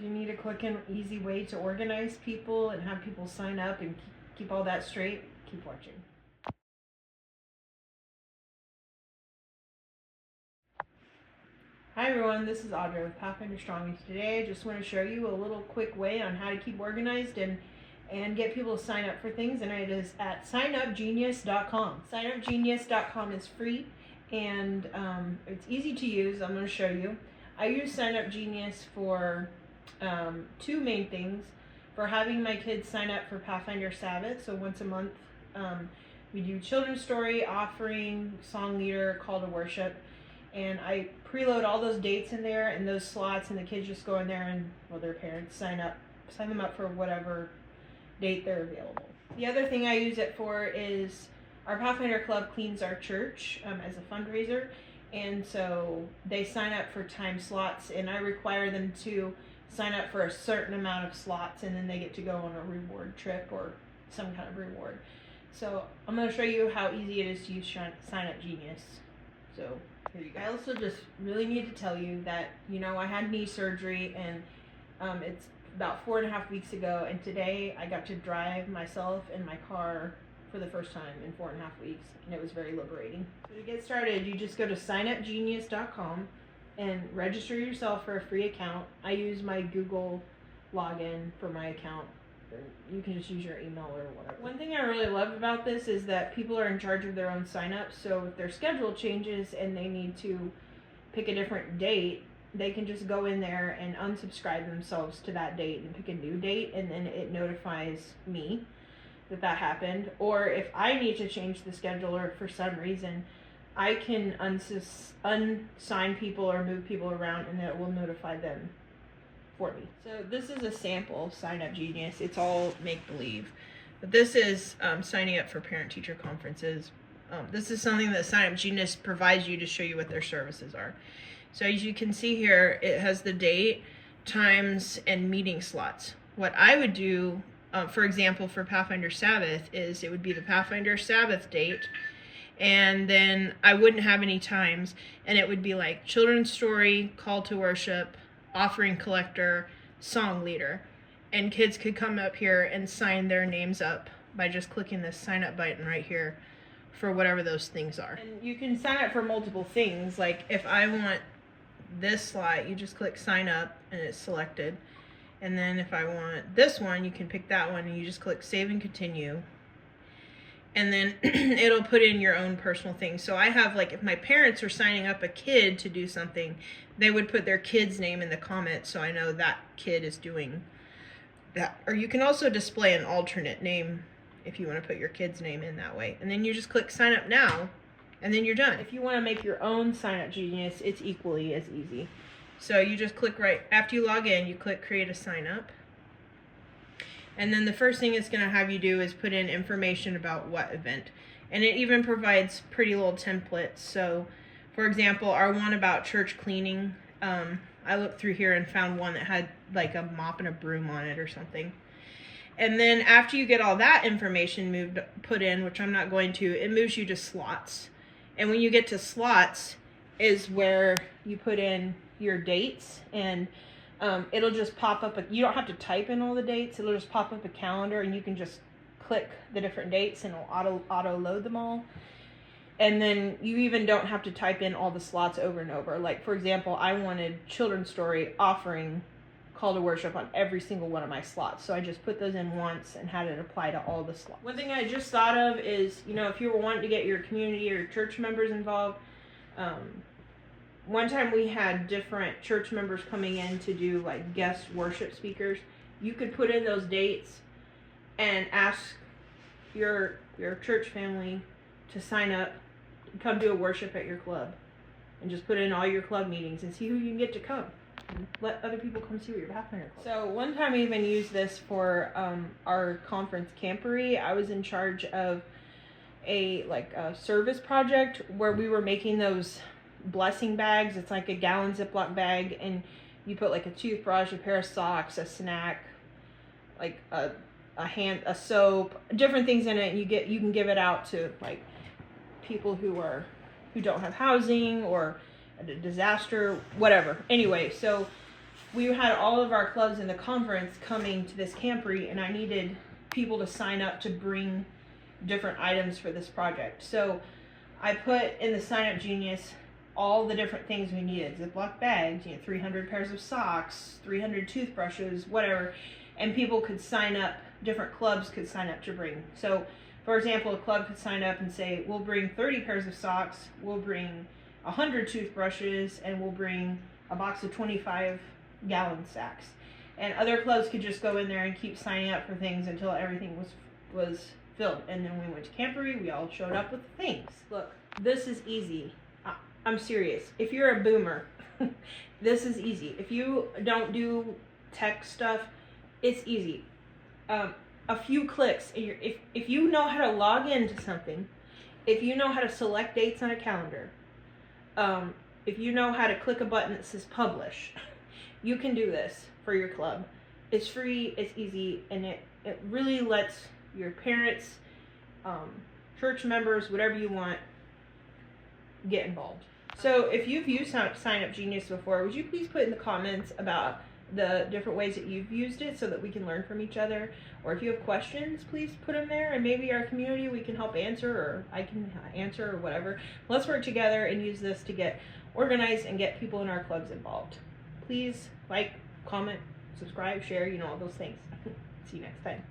If you need a quick and easy way to organize people and have people sign up and keep all that straight, keep watching. Hi everyone, this is Audrey with Pathfinder Strong, and today I just want to show you a little quick way on how to keep organized and get people to sign up for things, and it is at SignUpGenius.com. SignUpGenius.com is free and it's easy to use. I'm going to show you. I use SignUpGenius for two main things. For having my kids sign up for Pathfinder Sabbath, so once a month we do children's story, offering, song leader, call to worship, and I preload all those dates in there and those slots, and the kids just go in there and, well, their parents sign them up for whatever date they're available. The other thing I use it for is our Pathfinder Club cleans our church as a fundraiser, and so they sign up for time slots, and I require them to sign up for a certain amount of slots, and then they get to go on a reward trip or some kind of reward. So I'm going to show you how easy it is to use SignUpGenius. So here you go. I also just really need to tell you that, I had knee surgery, and it's about 4.5 weeks ago, and today I got to drive myself in my car for the first time in 4.5 weeks, and it was very liberating. So to get started, you just go to signupgenius.com and register yourself for a free account. I use my Google login for my account. You can just use your email or whatever. One thing I really love about this is that people are in charge of their own signups, so if their schedule changes and they need to pick a different date, they can just go in there and unsubscribe themselves to that date and pick a new date, and then it notifies me that happened. Or if I need to change the schedule, or for some reason I can unsign people or move people around, and it will notify them for me. So this is a sample of SignUpGenius. It's all make-believe, but this is signing up for parent-teacher conferences. This is something that SignUpGenius provides you to show you what their services are. So as you can see here, it has the date, times, and meeting slots. What I would do, for example, for Pathfinder Sabbath, is it would be the Pathfinder Sabbath date, and then I wouldn't have any times, and it would be like children's story, call to worship, offering collector, song leader, and kids could come up here and sign their names up by just clicking this sign up button right here for whatever those things are. And you can sign up for multiple things. Like if I want this slot, you just click sign up and it's selected, and then if I want this one, you can pick that one and you just click save and continue, and then it'll put in your own personal thing. So I have, like, if my parents are signing up a kid to do something, they would put their kid's name in the comments, so I know that kid is doing that. Or you can also display an alternate name if you want to put your kid's name in that way. And then you just click sign up now, and then you're done. If you want to make your own SignUpGenius, it's equally as easy. So you just click right after you log in, you click create a sign up. And then the first thing it's going to have you do is put in information about what event. And it even provides pretty little templates. So, for example, our one about church cleaning, I looked through here and found one that had like a mop and a broom on it or something. And then after you get all that information put in, which I'm not going to, it moves you to slots. And when you get to slots is where you put in your dates, and it'll just pop up. You don't have to type in all the dates. It'll just pop up a calendar, and you can just click the different dates, and it'll auto load them all. And then you even don't have to type in all the slots over and over. Like, for example, I wanted children's story, offering, call to worship on every single one of my slots. So I just put those in once and had it apply to all the slots. One thing I just thought of is, if you were wanting to get your community or church members involved, one time we had different church members coming in to do like guest worship speakers. You could put in those dates and ask your church family to sign up, come do a worship at your club, and just put in all your club meetings and see who you can get to come. And let other people come see what you're happening at. So one time we even used this for our conference camporee. I was in charge of a service project where we were making those blessing bags. It's like a gallon Ziploc bag, and you put like a toothbrush, a pair of socks, a snack, like a soap, different things in it, and you can give it out to like people who don't have housing or a disaster, whatever. Anyway, so we had all of our clubs in the conference coming to this campery, and I needed people to sign up to bring different items for this project. So I put in the SignUpGenius all the different things we needed. Ziploc bags, 300 pairs of socks, 300 toothbrushes, whatever. And people could sign up, different clubs could sign up to bring. So, for example, a club could sign up and say, we'll bring 30 pairs of socks, we'll bring 100 toothbrushes, and we'll bring a box of 25-gallon sacks. And other clubs could just go in there and keep signing up for things until everything was filled. And then we went to campery, we all showed up with things. Look, this is easy. I'm serious. If you're a boomer, this is easy. If you don't do tech stuff, it's easy. A few clicks, and if you know how to log into something, if you know how to select dates on a calendar, if you know how to click a button that says publish, you can do this for your club. It's free, it's easy, and it really lets your parents, church members, whatever you want, get involved. So if you've used SignUpGenius before, would you please put in the comments about the different ways that you've used it so that we can learn from each other? Or if you have questions, please put them there, and maybe our community, we can help answer, or I can answer, or whatever. Let's work together and use this to get organized and get people in our clubs involved. Please like, comment, subscribe, share, all those things. See you next time.